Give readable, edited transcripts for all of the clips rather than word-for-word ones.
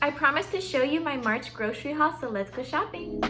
I promised to show you my March grocery haul, so let's go shopping.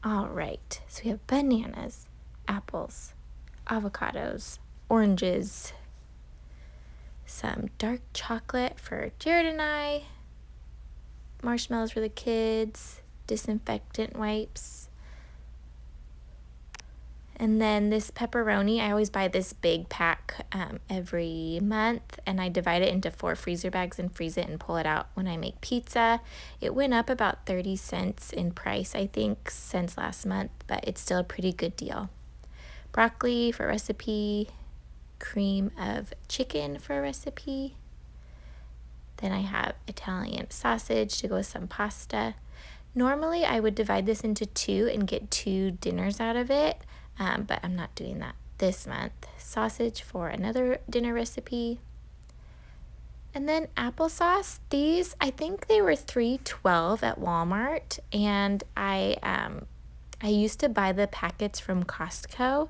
All right, so we have bananas, apples, avocados, oranges, some dark chocolate for Jared and I, marshmallows for the kids, disinfectant wipes, and then this pepperoni. I always buy this big pack every month, and I divide it into 4 freezer bags and freeze it and pull it out when I make pizza. It went up about 30 cents in price, I think, since last month, but it's still a pretty good deal. Broccoli for a recipe, cream of chicken for a recipe. Then I have Italian sausage to go with some pasta. Normally I would divide this into 2 and get 2 dinners out of it, but I'm not doing that this month. Sausage for another dinner recipe. And then applesauce. These, I think they were $3.12 at Walmart, and I used to buy the packets from Costco,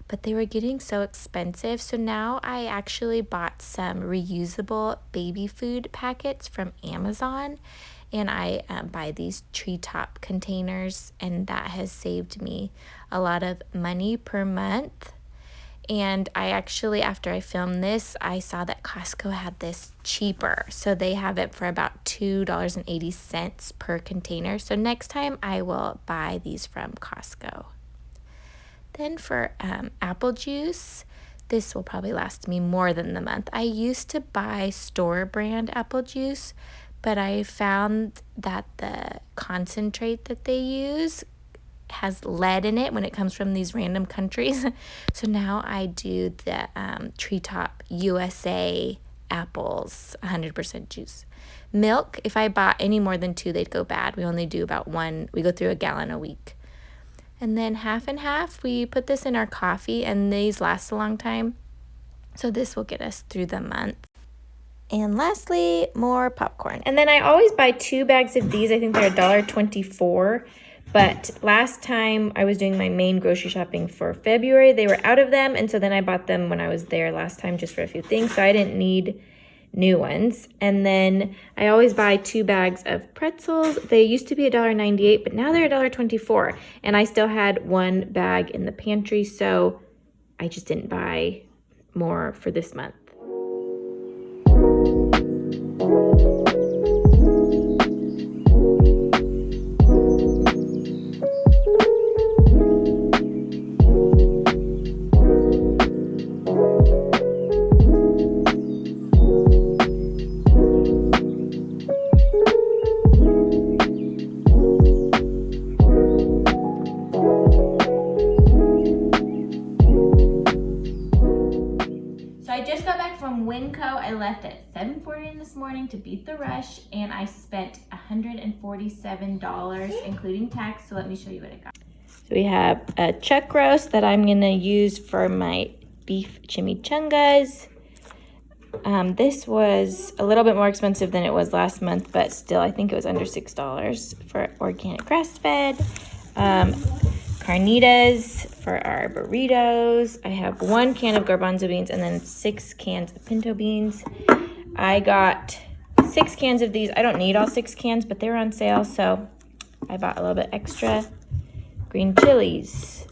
but they were getting so expensive. So now I actually bought some reusable baby food packets from Amazon, and I buy these treetop containers, and that has saved me a lot of money per month. And I actually, after I filmed this, I saw that Costco had this cheaper. So they have it for about $2.80 per container. So next time I will buy these from Costco. Then for apple juice, this will probably last me more than the month. I used to buy store brand apple juice, but I found that the concentrate that they use has lead in it when it comes from these random countries. So now I do the Treetop USA apples, 100% juice. Milk, if I bought any more than 2, they'd go bad. We only do about 1. We go through a gallon a week. And then half and half, we put this in our coffee, and these last a long time. So this will get us through the month. And lastly, more popcorn. And then I always buy 2 bags of these. I think they're $1.24. But last time I was doing my main grocery shopping for February, they were out of them. And so then I bought them when I was there last time just for a few things. So I didn't need new ones. And then I always buy 2 bags of pretzels. They used to be $1.98, but now they're $1.24. And I still had 1 bag in the pantry. So I just didn't buy more for this month. I just got back from Winco. I left at 7:40 this morning to beat the rush, and I spent $147, including tax. So let me show you what I got. So we have a chuck roast that I'm gonna use for my beef chimichangas. This was a little bit more expensive than it was last month, but still I think it was under $6 for organic grass-fed. Carnitas for our burritos. I have 1 can of garbanzo beans and then 6 cans of pinto beans. I got 6 cans of these. I don't need all 6 cans, but they were on sale, so I bought a little bit extra. Green chilies,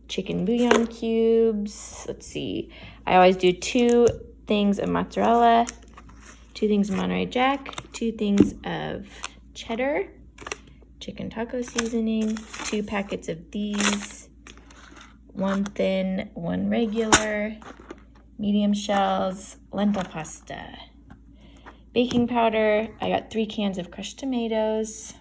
chicken bouillon cubes. Let's see. I always do 2 things of mozzarella, 2 things of Monterey Jack, 2 things of cheddar, chicken taco seasoning, 2 packets of these, 1 thin, 1 regular, medium shells, lentil pasta, baking powder. I got 3 cans of crushed tomatoes.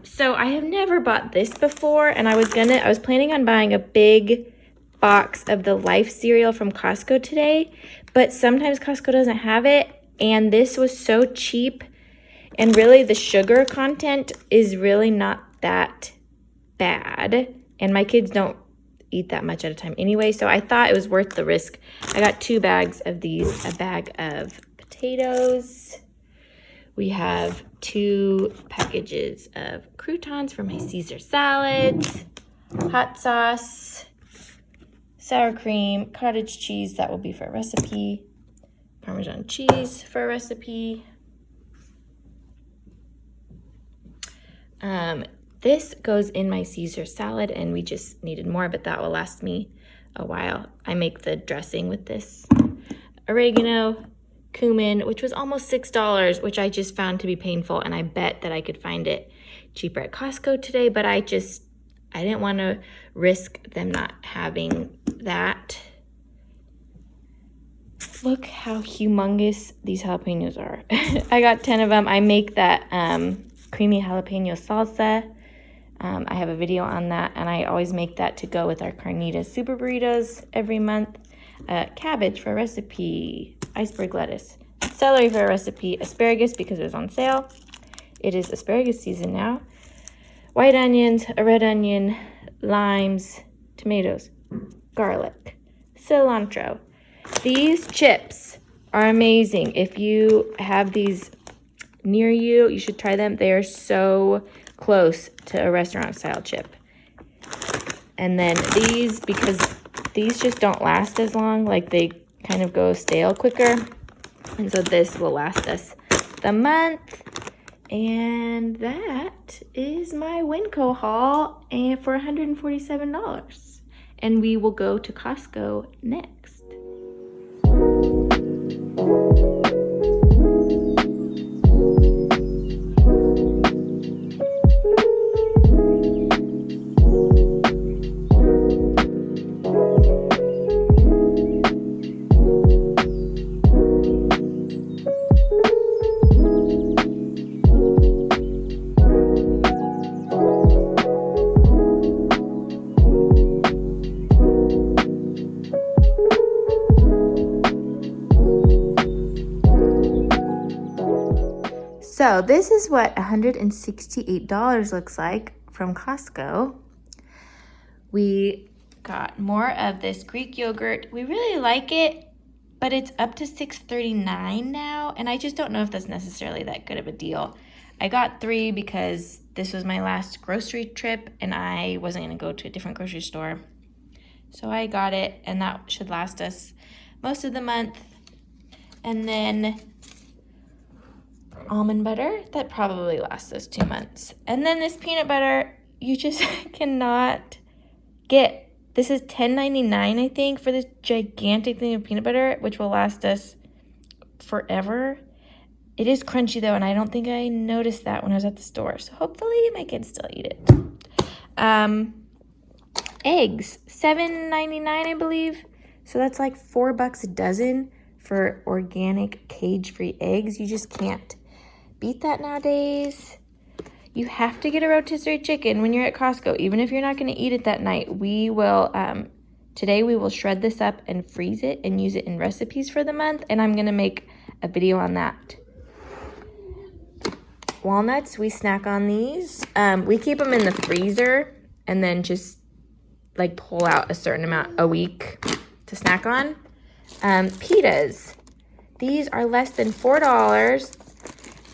So I have never bought this before, and I was planning on buying a big box of the Life cereal from Costco today, but sometimes Costco doesn't have it, and this was so cheap. And really, the sugar content is really not that bad. And my kids don't eat that much at a time anyway, so I thought it was worth the risk. I got 2 bags of these, a bag of potatoes. We have 2 packages of croutons for my Caesar salads, hot sauce, sour cream, cottage cheese, that will be for a recipe, Parmesan cheese for a recipe. This goes in my Caesar salad, and we just needed more, but that will last me a while. I make the dressing with this. Oregano, cumin, which was almost $6, which I just found to be painful, and I bet that I could find it cheaper at Costco today, but I didn't want to risk them not having that. Look how humongous these jalapenos are. I got 10 of them. I make that creamy jalapeno salsa. I have a video on that, and I always make that to go with our carnitas super burritos every month. Cabbage for a recipe, iceberg lettuce, celery for a recipe, asparagus because it was on sale. It is asparagus season now. White onions, a red onion, limes, tomatoes, garlic, cilantro. These chips are amazing. If you have these near you, you should try them. They are so close to a restaurant style chip. And then these, because these just don't last as long, like they kind of go stale quicker. And so this will last us the month. And that is my Winco haul, and for $147. And we will go to Costco next. So this is what $168 looks like from Costco. We got more of this Greek yogurt. We really like it, but it's up to $6.39 now, and I just don't know if that's necessarily that good of a deal. I got 3 because this was my last grocery trip, and I wasn't going to go to a different grocery store. So I got it, and that should last us most of the month. And then almond butter, that probably lasts us 2 months. And then this peanut butter, you just cannot get. This is $10.99, I think, for this gigantic thing of peanut butter, which will last us forever. It is crunchy though, and I don't think I noticed that when I was at the store. So hopefully my kids still eat it. Eggs, $7.99, I believe. So that's like $4 a dozen for organic cage-free eggs. You just can't beat that nowadays. You have to get a rotisserie chicken when you're at Costco, even if you're not going to eat it that night. We will, today we will shred this up and freeze it and use it in recipes for the month, and I'm going to make a video on that. Walnuts, we snack on these. We keep them in the freezer and then just like pull out a certain amount a week to snack on. Pitas, these are less than $4.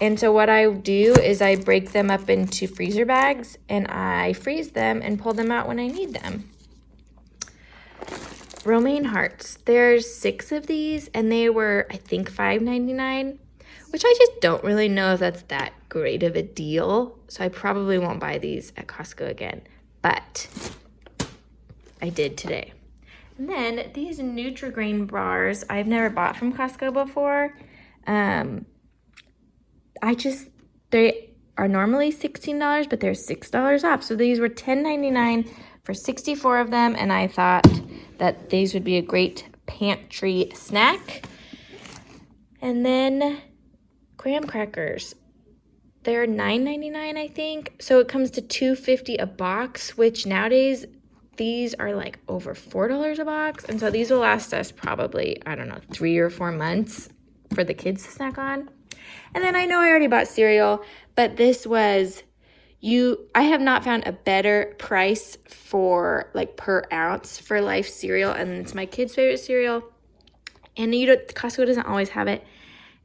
And so what I do is I break them up into freezer bags and I freeze them and pull them out when I need them. Romaine hearts, there's 6 of these and they were, I think, $5.99, which I just don't really know if that's that great of a deal. So I probably won't buy these at Costco again, but I did today. And then these Nutri-Grain bars, I've never bought from Costco before. They are normally $16, but they're $6 off. So these were $10.99 for 64 of them, and I thought that these would be a great pantry snack. And then graham crackers. They're $9.99, I think. So it comes to $2.50 a box, which nowadays these are like over $4 a box. And so these will last us probably, I don't know, 3 or 4 months for the kids to snack on. And then I know I already bought cereal, but this was, I have not found a better price for like per ounce for Life cereal, and it's my kids' favorite cereal. And Costco doesn't always have it.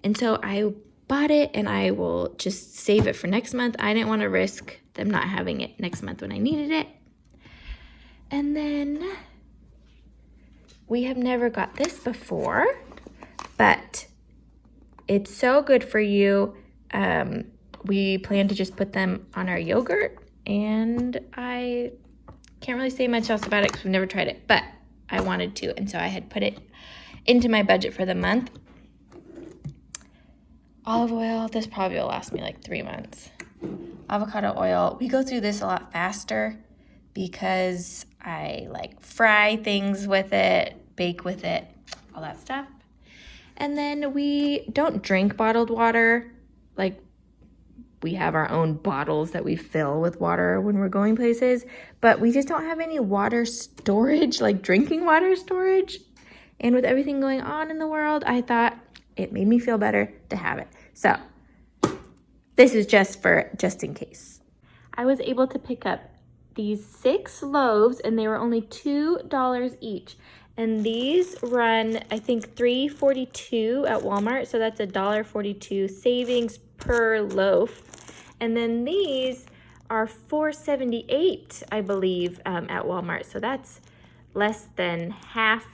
And so I bought it, and I will just save it for next month. I didn't want to risk them not having it next month when I needed it. And then we have never got this before, but it's so good for you. We plan to just put them on our yogurt, and I can't really say much else about it because we've never tried it, but I wanted to, and so I had put it into my budget for the month. Olive oil, this probably will last me like 3 months. Avocado oil, we go through this a lot faster because I like fry things with it, bake with it, all that stuff. And then we don't drink bottled water. Like, we have our own bottles that we fill with water when we're going places, but we just don't have any water storage, like drinking water storage. And with everything going on in the world, I thought it made me feel better to have it. So this is just in case. I was able to pick up these 6 loaves, and they were only $2 each. And these run, I think, $3.42 at Walmart. So that's $1.42 savings per loaf. And then these are $4.78, I believe, at Walmart. So that's less than half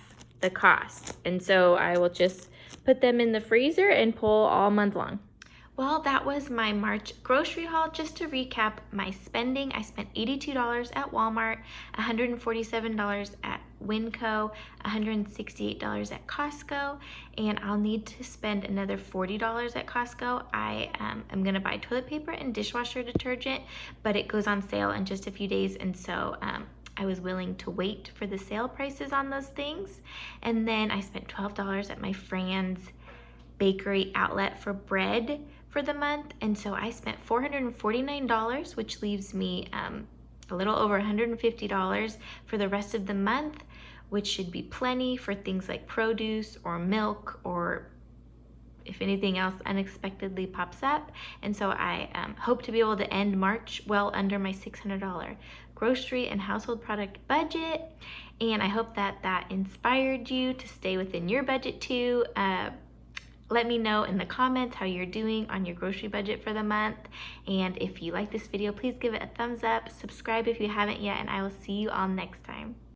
the cost. And so I will just put them in the freezer and pull all month long. Well, that was my March grocery haul. Just to recap my spending, I spent $82 at Walmart, $147 at Winco, $168 at Costco, and I'll need to spend another $40 at Costco. I am gonna buy toilet paper and dishwasher detergent, but it goes on sale in just a few days, and so I was willing to wait for the sale prices on those things. And then I spent $12 at my Fran's bakery outlet for bread for the month, and so I spent $449, which leaves me a little over $150 for the rest of the month, which should be plenty for things like produce or milk, or if anything else unexpectedly pops up. And so I hope to be able to end March well under my $600 grocery and household product budget, and I hope that inspired you to stay within your budget too. Let me know in the comments how you're doing on your grocery budget for the month. And if you like this video, please give it a thumbs up, subscribe if you haven't yet, and I will see you all next time.